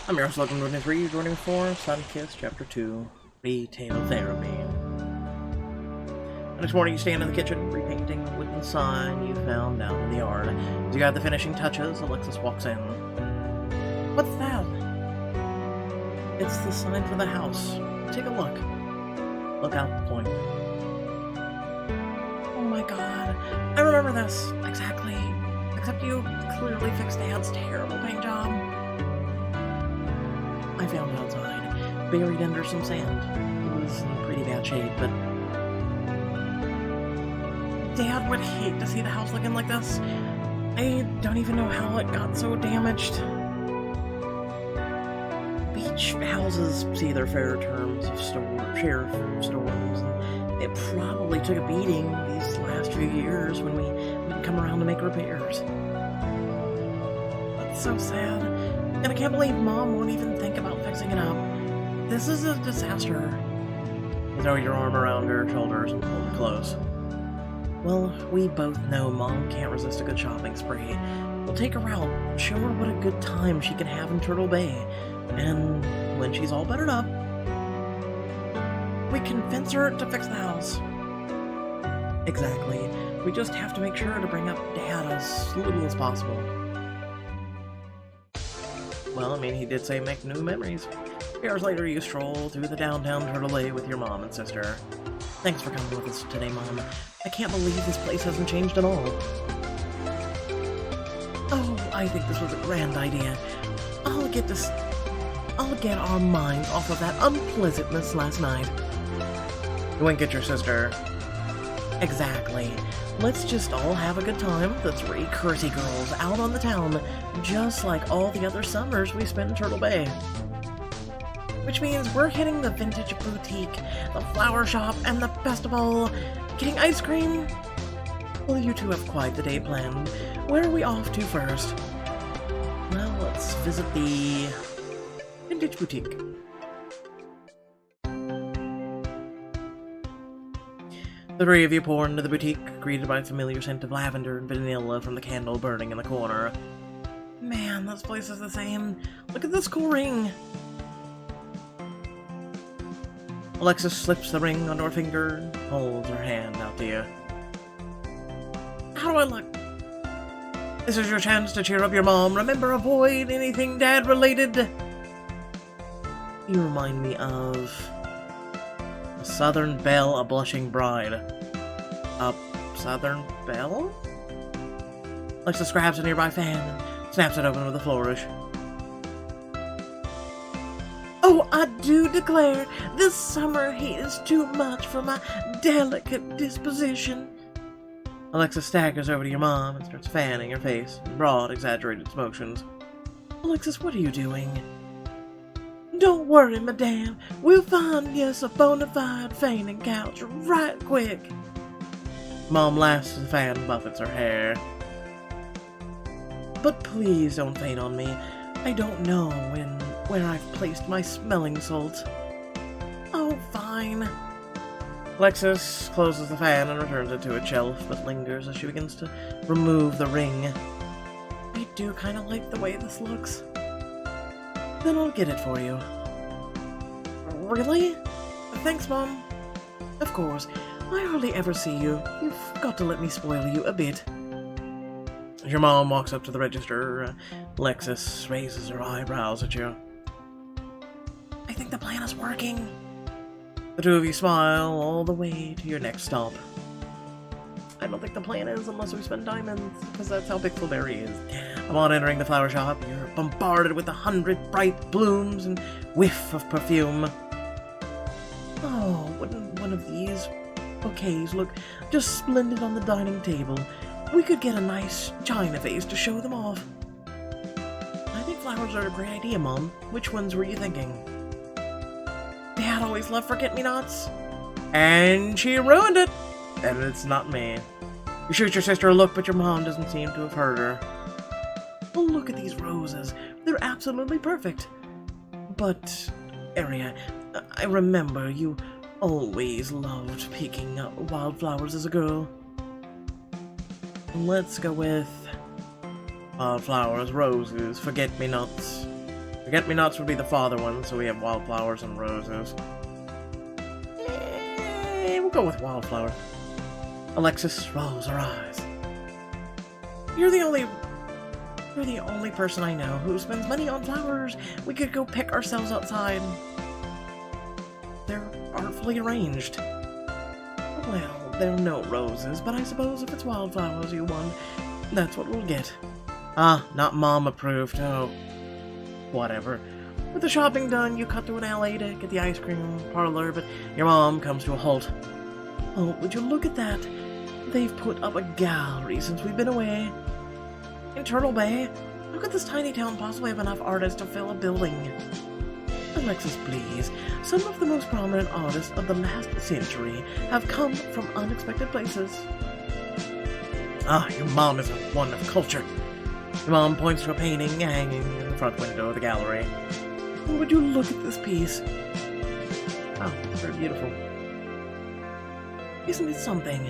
I'm your host, welcome to 23, joining me for Sunkissed, Chapter 2, Retail Therapy. Next morning, you stand in the kitchen, repainting a wooden sign you found down in the yard. As you got the finishing touches, Alexis walks in. What's that? It's the sign for the house. Take a look. Look out, point. Oh my god, I remember this. Exactly. Except you clearly fixed Dad's terrible paint job. I found it outside, buried under some sand. It was in pretty bad shape, but Dad would hate to see the house looking like this. I don't even know how it got so damaged. Beach houses see their fair terms of share storms, and it probably took a beating these last few years when we didn't come around to make repairs. That's so sad. And I can't believe Mom won't even think about fixing it up. This is a disaster. You throw your arm around her shoulders and pull her close. Well, we both know Mom can't resist a good shopping spree. We'll take her out, show her what a good time she can have in Turtle Bay, and when she's all buttered up, we convince her to fix the house. Exactly. We just have to make sure to bring up Dad as little as possible. Well, I mean, he did say make new memories. 3 hours later, you stroll through the downtown Turtle Bay with your mom and sister. Thanks for coming with us today, Mom. I can't believe this place hasn't changed at all. Oh, I think this was a grand idea. I'll get our minds off of that unpleasantness last night. You wink at your sister. Exactly. Let's just all have a good time, the 3 cursey girls out on the town, just like all the other summers we spent in Turtle Bay. Which means we're hitting the vintage boutique, the flower shop, and the best of all, getting ice cream. Well, you two have quite the day planned. Where are we off to first? Well, let's visit the vintage boutique. The 3 of you pour into the boutique, greeted by a familiar scent of lavender and vanilla from the candle burning in the corner. Man, this place is the same. Look at this cool ring. Alexis slips the ring onto her finger and holds her hand out to you. How do I look? This is your chance to cheer up your mom. Remember, avoid anything Dad-related. You remind me of a Southern Belle, a blushing bride. A Southern Belle? Alexis grabs a nearby fan and snaps it open with a flourish. Oh, I do declare, this summer heat is too much for my delicate disposition. Alexis staggers over to your mom and starts fanning her face in broad, exaggerated motions. Alexis, what are you doing? Don't worry, madame. We'll find us a bona fide fainting couch right quick. Mom laughs as the fan buffets her hair. But please don't faint on me. I don't know where I've placed my smelling salts. Oh, fine. Alexis closes the fan and returns it to its shelf, but lingers as she begins to remove the ring. I do kind of like the way this looks. Then I'll get it for you. Really? Thanks, Mom. Of course. I hardly ever see you. You've got to let me spoil you a bit. As your mom walks up to the register, Alexis raises her eyebrows at you. I think the plan is working. The 2 of you smile all the way to your next stop. I don't think the plan is unless we spend diamonds, because that's how Pixelberry is. Upon entering the flower shop, you're bombarded with 100 bright blooms and whiff of perfume. Oh, wouldn't one of these bouquets look just splendid on the dining table? We could get a nice china vase to show them off. I think flowers are a great idea, Mom. Which ones were you thinking? Dad always loved forget-me-nots. And she ruined it. And it's not me. You shoot your sister a look, but your mom doesn't seem to have heard her. Oh, look at these roses. They're absolutely perfect. But, Aria, I remember you always loved picking up wildflowers as a girl. Let's go with wildflowers, roses, forget-me-nots. Forget-me-nots would be the father one, so we have wildflowers and roses. We'll go with wildflower. Alexis rolls her eyes. You're the only person I know who spends money on flowers. We could go pick ourselves outside. They're artfully arranged. Well, they're no roses, but I suppose if it's wildflowers you want, that's what we'll get. Ah, not Mom approved. Oh, whatever. With the shopping done, you cut through an alley to get the ice cream parlor, but your mom comes to a halt. Oh, would you look at that? They've put up a gallery since we've been away. In Turtle Bay? How could this tiny town possibly have enough artists to fill a building? Alexis, please. Some of the most prominent artists of the last century have come from unexpected places. Ah, your mom is one of culture. Your mom points to a painting hanging in the front window of the gallery. Would you look at this piece? Oh, it's very beautiful. Isn't it something?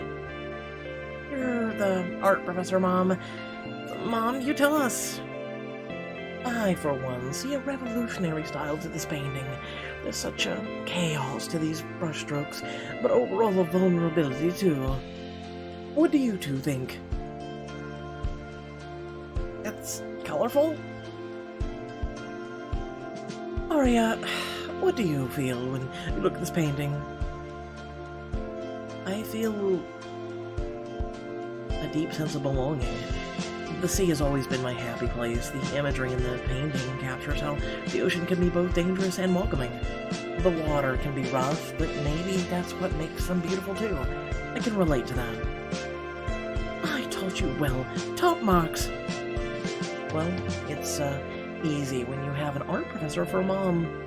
You're the art professor, Mom. Mom, you tell us. I, for one, see a revolutionary style to this painting. There's such a chaos to these brushstrokes, but overall a vulnerability, too. What do you two think? It's colorful? Aria, what do you feel when you look at this painting? I feel a deep sense of belonging. The sea has always been my happy place. The imagery in the painting captures how the ocean can be both dangerous and welcoming. The water can be rough, but maybe that's what makes them beautiful too. I can relate to that. I taught you well. Top marks. Well, it's easy when you have an art professor for Mom.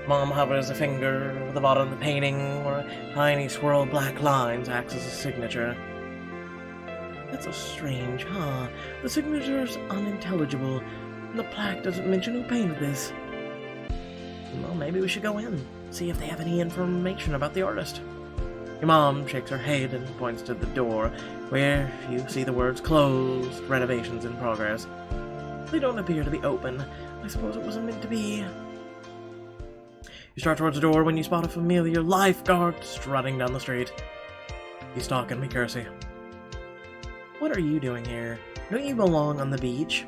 Mom hovers a finger over the bottom of the painting, where a tiny swirl of black lines acts as a signature. That's so strange, huh? The signature's unintelligible, and the plaque doesn't mention who painted this. Well, maybe we should go in, see if they have any information about the artist. Your mom shakes her head and points to the door, where you see the words closed, renovations in progress. They don't appear to be open. I suppose it wasn't meant to be. You start towards the door when you spot a familiar lifeguard strutting down the street. He's stalking me, Kersey. What are you doing here? Don't you belong on the beach?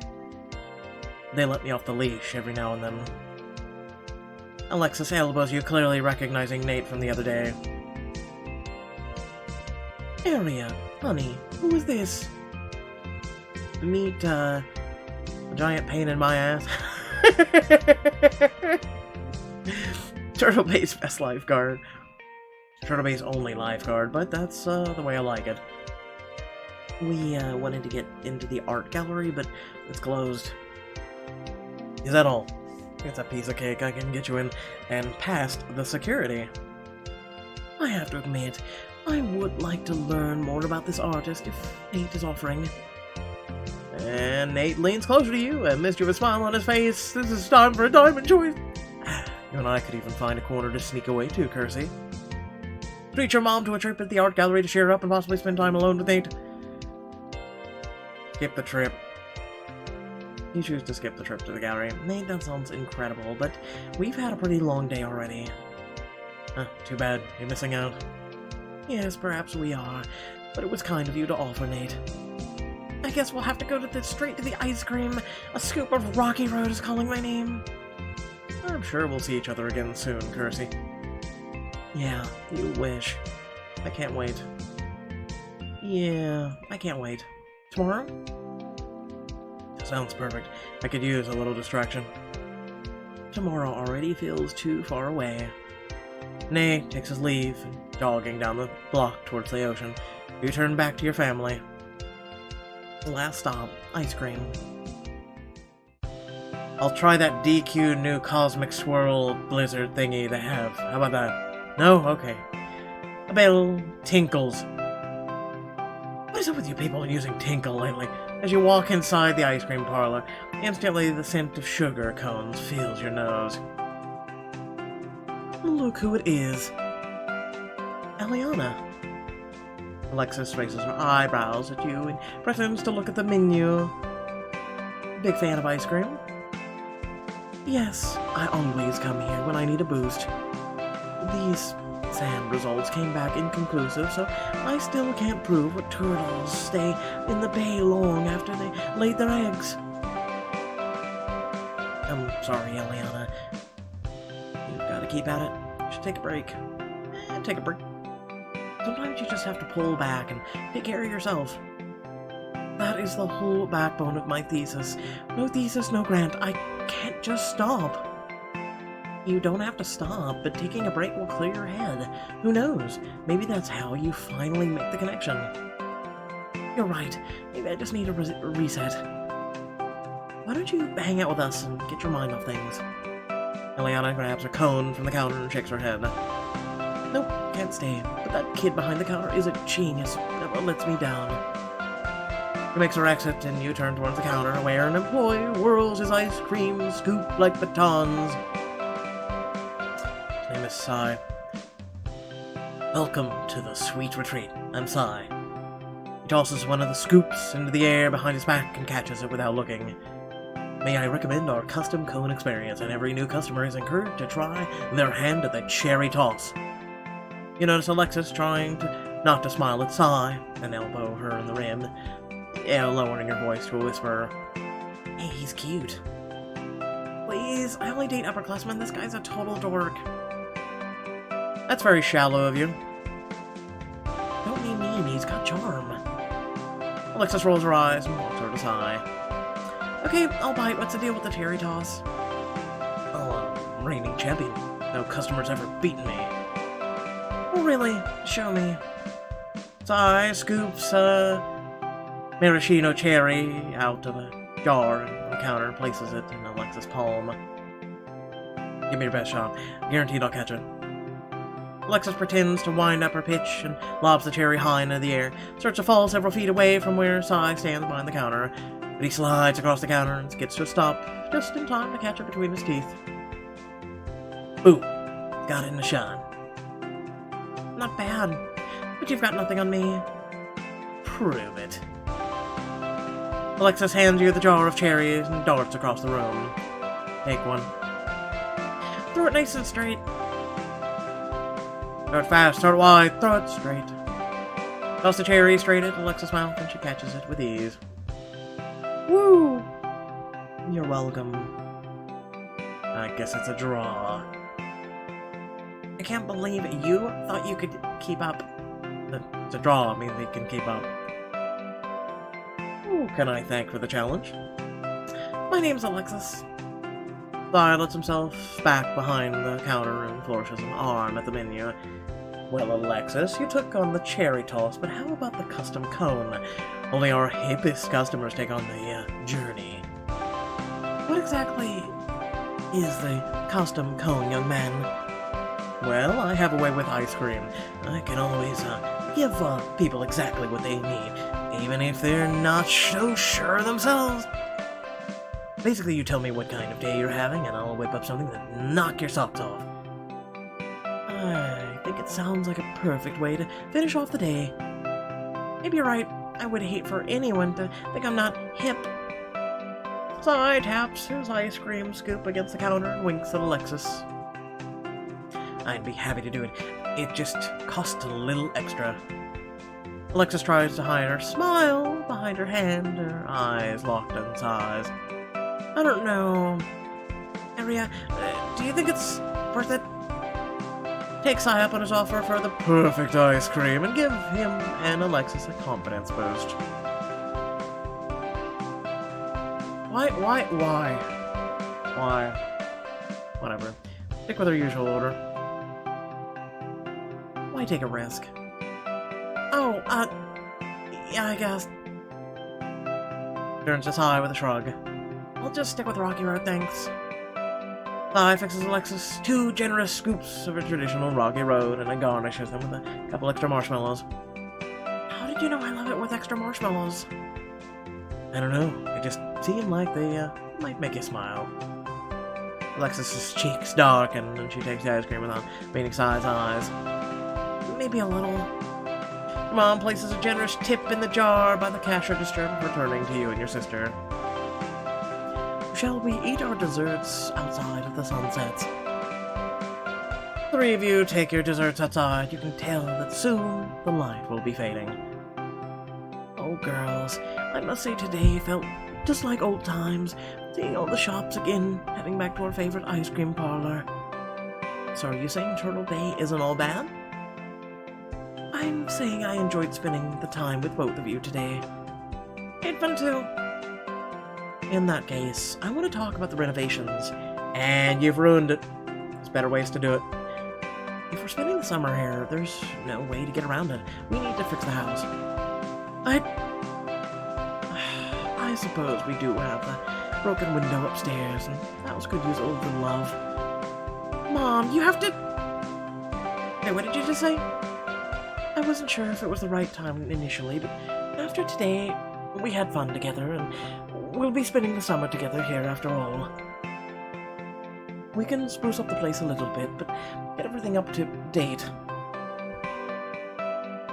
They let me off the leash every now and then. Alexis elbows you, clearly recognizing Nate from the other day. Aria, honey, who is this? Meet, a giant pain in my ass. Turtle Bay's best lifeguard. Turtle Bay's only lifeguard, but that's the way I like it. We wanted to get into the art gallery, but it's closed. Is that all? It's a piece of cake. I can get you in and past the security. I have to admit, I would like to learn more about this artist if Nate is offering. And Nate leans closer to you, a mischievous smile on his face. This is time for a diamond choice. You and I could even find a corner to sneak away to, Kersey. Treat your mom to a trip at the art gallery to cheer up and possibly spend time alone with Nate. Skip the trip. You choose to skip the trip to the gallery. Nate, that sounds incredible, but we've had a pretty long day already. Too bad. You're missing out. Yes, perhaps we are, but it was kind of you to offer, Nate. I guess we'll have to go straight to the ice cream. A scoop of Rocky Road is calling my name. I'm sure we'll see each other again soon, Kersey. Yeah, you wish. I can't wait. Yeah, I can't wait. Tomorrow? Sounds perfect. I could use a little distraction. Tomorrow already feels too far away. Nate takes his leave, jogging down the block towards the ocean. You turn back to your family. Last stop, ice cream. I'll try that DQ new Cosmic Swirl Blizzard thingy they have. How about that? No? Okay. A bell tinkles. What is up with you people using tinkle lately? As you walk inside the ice cream parlor, instantly the scent of sugar cones fills your nose. Look who it is. Eliana. Alexis raises her eyebrows at you and pretends to look at the menu. Big fan of ice cream? Yes, I always come here when I need a boost. These sand results came back inconclusive, so I still can't prove what turtles stay in the bay long after they laid their eggs. I'm sorry, Eliana. You've got to keep at it. You should take a break. Take a break. Sometimes you just have to pull back and take care of yourself. That is the whole backbone of my thesis. No thesis, no grant. I can't just stop. You don't have to stop, but taking a break will clear your head. Who knows? Maybe that's how you finally make the connection. You're right. Maybe I just need a reset. Why don't you hang out with us and get your mind off things? Eliana grabs her cone from the counter and shakes her head. Nope, can't stay. But that kid behind the counter is a genius. That lets me down. He makes her exit, and you turn towards the counter, where an employee whirls his ice cream scoop like batons. His name is Sai. Welcome to the sweet retreat. I'm Sai. He tosses one of the scoops into the air behind his back and catches it without looking. May I recommend our custom cone experience, and every new customer is encouraged to try their hand at the cherry toss. You notice Alexis trying not to smile at Sai and elbow her in the rib, lowering her voice to a whisper. Hey, he's cute. Please, I only date upperclassmen. This guy's a total dork. That's very shallow of you. Don't be mean, he's got charm. Alexis rolls her eyes and walks over to Sai. Okay, I'll bite. What's the deal with the cherry toss? Oh, I'm reigning champion. No customer's ever beaten me. Oh, really? Show me. Sai scoops maraschino cherry out of a jar on the counter and places it in Alexis' palm. Give me your best shot. Guaranteed I'll catch it. Alexis pretends to wind up her pitch and lobs the cherry high into the air, starts to fall several feet away from where Sai stands behind the counter, but he slides across the counter and gets to a stop just in time to catch it between his teeth. Boom! Got it in the shine. Not bad, but you've got nothing on me. Prove it. Alexis hands you the jar of cherries and darts across the room. Take one. Throw it nice and straight. Throw it fast, throw it wide, throw it straight. Toss the cherry straight at Alexis' mouth and she catches it with ease. Woo! You're welcome. I guess it's a draw. I can't believe you thought you could keep up. It's a draw, I mean they can keep up. Who can I thank for the challenge? My name's Alexis. Sai lets himself back behind the counter and flourishes an arm at the menu. Well, Alexis, you took on the cherry toss, but how about the custom cone? Only our hippest customers take on the journey. What exactly is the custom cone, young man? Well, I have a way with ice cream. I can always give people exactly what they need, even if they're not so sure themselves. Basically, you tell me what kind of day you're having, and I'll whip up something that knock your socks off. I think it sounds like a perfect way to finish off the day. Maybe you're right. I would hate for anyone to think I'm not hip. Sai taps his ice cream scoop against the counter and winks at Alexis. I'd be happy to do it. It just costs a little extra. Alexis tries to hide her smile behind her hand, her eyes locked on Sai's. I don't know. Aria, do you think it's worth it? Take Sai up on his offer for the perfect ice cream and give him and Alexis a confidence boost. Why? Whatever. Stick with our usual order. Why take a risk? Oh, yeah, I guess. Turns to Sai with a shrug. I'll just stick with Rocky Road, thanks. Sai fixes Alexis 2 generous scoops of a traditional Rocky Road and then garnishes them with a couple extra marshmallows. How did you know I love it with extra marshmallows? I don't know. It just seemed like they might make you smile. Alexis's cheeks darken and she takes the ice cream without meeting Sai's eyes. Maybe a little. Your mom places a generous tip in the jar by the cash register before turning to you and your sister. shall we eat our desserts outside of the sunsets? Three of you take your desserts outside. You can tell that soon the light will be fading. Oh, girls, I must say today felt just like old times, seeing all the shops again, heading back to our favorite ice cream parlor. So are you saying Turtle Bay isn't all bad? I'm saying I enjoyed spending the time with both of you today. Had fun too. In that case, I want to talk about the renovations. And you've ruined it. There's better ways to do it. If we're spending the summer here, there's no way to get around it. We need to fix the house. I suppose we do have the broken window upstairs, and that was could use a little love. Mom, you have to... Hey, what did you just say? I wasn't sure if it was the right time initially, but after today, we had fun together, and we'll be spending the summer together here after all. We can spruce up the place a little bit, but get everything up to date.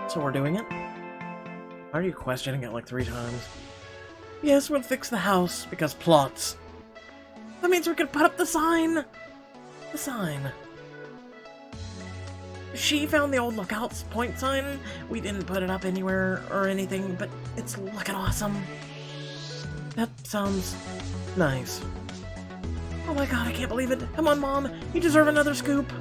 So we're doing it? Why are you questioning it like 3 times? Yes, we'll fix the house, because plots. That means we can put up the sign! The sign. She found the old Lookout Point sign. We didn't put it up anywhere or anything, but it's looking awesome. That sounds nice. Oh my god, I can't believe it. Come on, Mom. You deserve another scoop.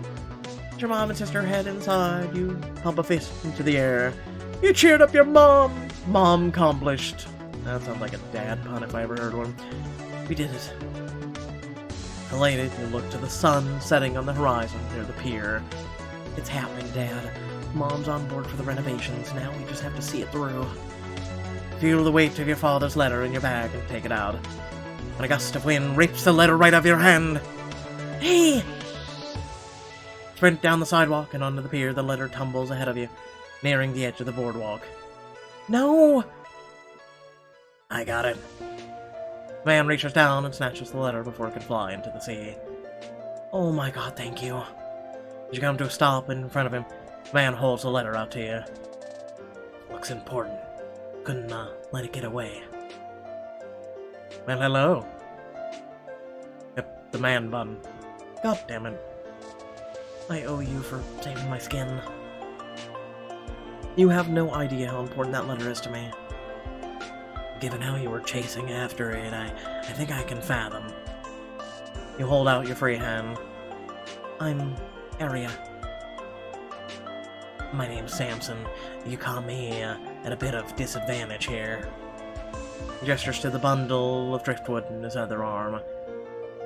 Your mom and sister head inside. You pump a fist into the air. You cheered up your mom. Mom accomplished. That sounds like a dad pun if I ever heard one. We did it. Elated, you look to the sun setting on the horizon near the pier. It's happening, Dad. Mom's on board for the renovations. Now we just have to see it through. Feel the weight of your father's letter in your bag and take it out. When a gust of wind rips the letter right out of your hand. Hey! Sprint down the sidewalk and onto the pier. The letter tumbles ahead of you, nearing the edge of the boardwalk. No! I got it. The man reaches down and snatches the letter before it can fly into the sea. Oh my god, thank you. As you come to a stop in front of him, the man holds the letter out to you. Looks important. Couldn't let it get away. Well, hello. Yep, the man bun. God damn it. I owe you for saving my skin. You have no idea how important that letter is to me. Given how you were chasing after it, I think I can fathom. You hold out your free hand. I'm Aria. My name's Samson. You caught me at a bit of disadvantage here. He gestures to the bundle of driftwood in his other arm.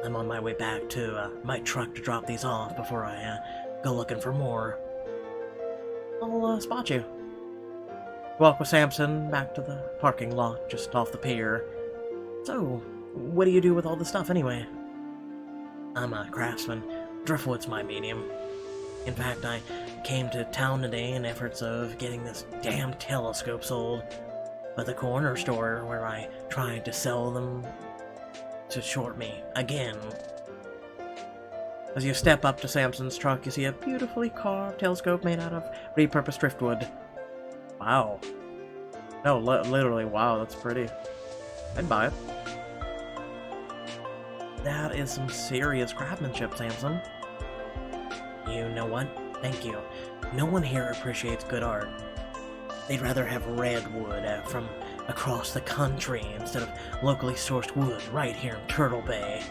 I'm on my way back to my truck to drop these off before I go looking for more. I'll spot you. Walk with Samson back to the parking lot just off the pier. So, what do you do with all the stuff anyway? I'm a craftsman. Driftwood's my medium. In fact, I came to town today in efforts of getting this damn telescope sold. But the corner store where I tried to sell them to short me again. As you step up to Samson's truck, you see a beautifully carved telescope made out of repurposed driftwood. Wow. No, literally, wow, that's pretty. I'd buy it. That is some serious craftsmanship, Samson. You know what? Thank you. No one here appreciates good art. They'd rather have redwood from across the country instead of locally sourced wood right here in Turtle Bay.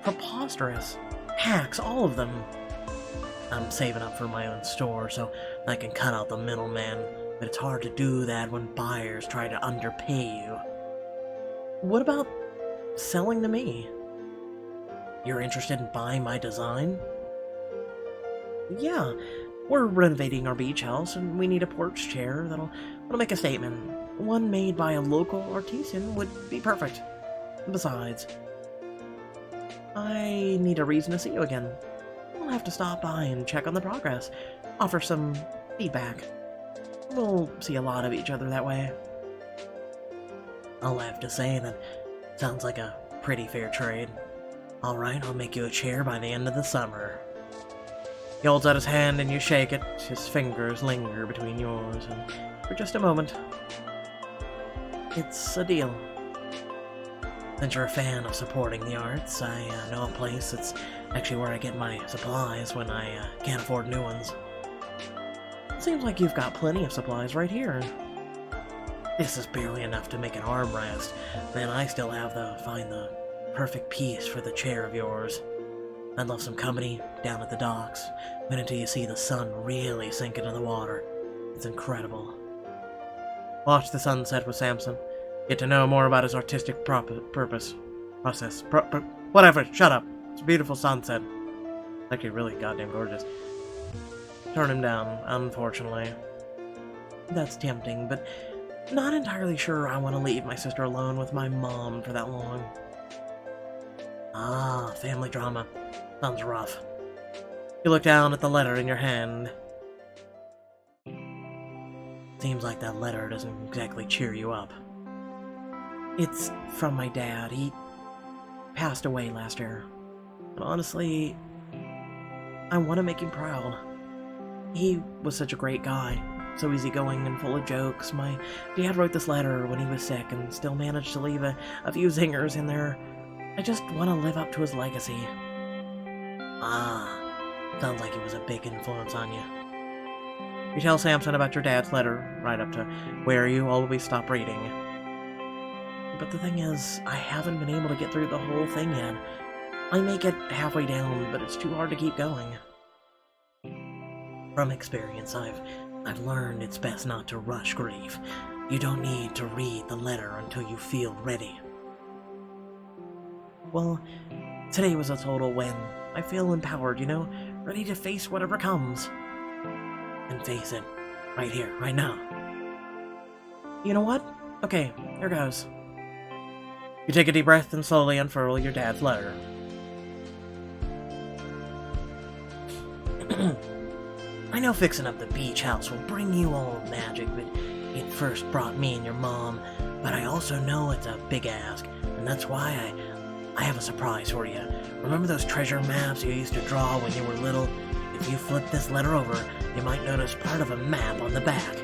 Preposterous. Hacks, all of them. I'm saving up for my own store so I can cut out the middleman, but it's hard to do that when buyers try to underpay you. What about selling to me? You're interested in buying my design? Yeah, we're renovating our beach house and we need a porch chair that'll make a statement. One made by a local artisan would be perfect. Besides, I need a reason to see you again. We'll have to stop by and check on the progress, offer some feedback. We'll see a lot of each other that way. I'll have to say that sounds like a pretty fair trade. Alright, I'll make you a chair by the end of the summer. He holds out his hand and you shake it. His fingers linger between yours, and for just a moment, it's a deal. Since you're a fan of supporting the arts, I know a place that's actually where I get my supplies when I can't afford new ones. Seems like you've got plenty of supplies right here. This is barely enough to make an armrest, then I still have to find the perfect piece for the chair of yours. I'd love some company down at the docks, but until you see the sun really sink into the water. It's incredible. Watch the sunset with Samson. Get to know more about his artistic process. Whatever, shut up. It's a beautiful sunset. Actually, really goddamn gorgeous. Turn him down, unfortunately. That's tempting, but not entirely sure I want to leave my sister alone with my mom for that long. Ah, family drama. Sounds rough. You look down at the letter in your hand. Seems like that letter doesn't exactly cheer you up. It's from my dad. He passed away last year. But honestly, I want to make him proud. He was such a great guy. So easygoing and full of jokes. My dad wrote this letter when he was sick and still managed to leave a few zingers in there. I just want to live up to his legacy. Ah, sounds like it was a big influence on you. You tell Samson about your dad's letter, right up to where you always stop reading. But the thing is, I haven't been able to get through the whole thing yet. I make it halfway down, but it's too hard to keep going. From experience, I've learned it's best not to rush grief. You don't need to read the letter until you feel ready. Well, today was a total win. I feel empowered, you know, ready to face whatever comes. And face it, right here, right now. You know what? Okay, here goes. You take a deep breath and slowly unfurl your dad's letter. I know fixing up the beach house will bring you all magic, but it first brought me and your mom. But I also know it's a big ask, and that's why I have a surprise for you. Remember those treasure maps you used to draw when you were little? If you flip this letter over, you might notice part of a map on the back.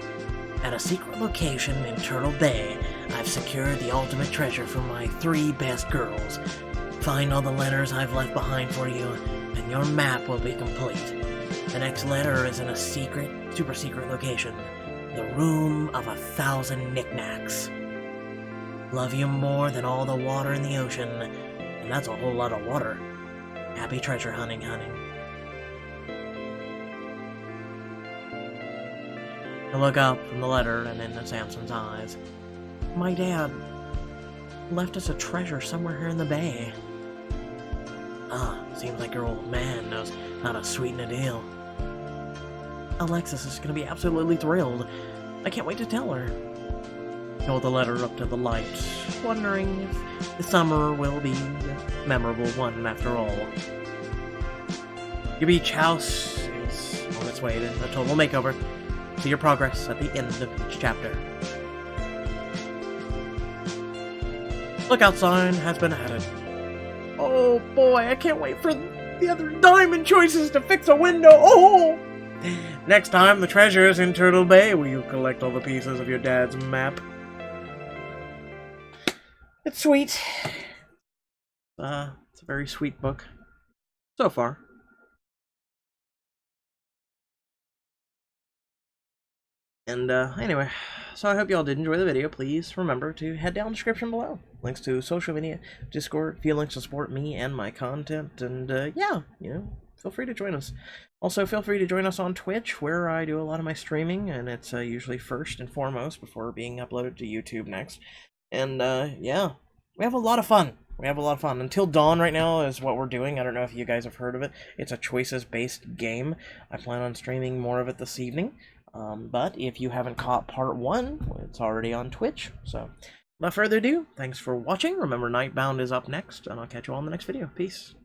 At a secret location in Turtle Bay, I've secured the ultimate treasure for my 3 best girls. Find all the letters I've left behind for you, and your map will be complete. The next letter is in a secret, super secret location. The Room of 1,000 Knickknacks. Love you more than all the water in the ocean, and that's a whole lot of water. Happy treasure hunting, honey. I look up from the letter and into Samson's eyes. My dad left us a treasure somewhere here in the bay. Ah, seems like your old man knows how to sweeten a deal. Alexis is going to be absolutely thrilled. I can't wait to tell her. Hold the letter up to the light, wondering if the summer will be a memorable one after all. Your beach house is on its way to a total makeover. See your progress at the end of each chapter. Lookout sign has been added. Oh boy, I can't wait for the other diamond choices to fix a window. Oh! Next time, the treasure is in Turtle Bay, where you collect all the pieces of your dad's map. It's sweet. It's a very sweet book. So far. And, anyway, so I hope y'all did enjoy the video. Please remember to head down the description below. Links to social media, Discord, feelings to support me and my content, and, yeah, you know, feel free to join us. Also, feel free to join us on Twitch, where I do a lot of my streaming, and it's usually first and foremost before being uploaded to YouTube next. And, yeah, we have a lot of fun. We have a lot of fun. Until Dawn right now is what we're doing. I don't know if you guys have heard of it. It's a choices-based game. I plan on streaming more of it this evening. But if you haven't caught part 1, it's already on Twitch. So, without further ado, thanks for watching. Remember, Nightbound is up next, and I'll catch you all in the next video. Peace.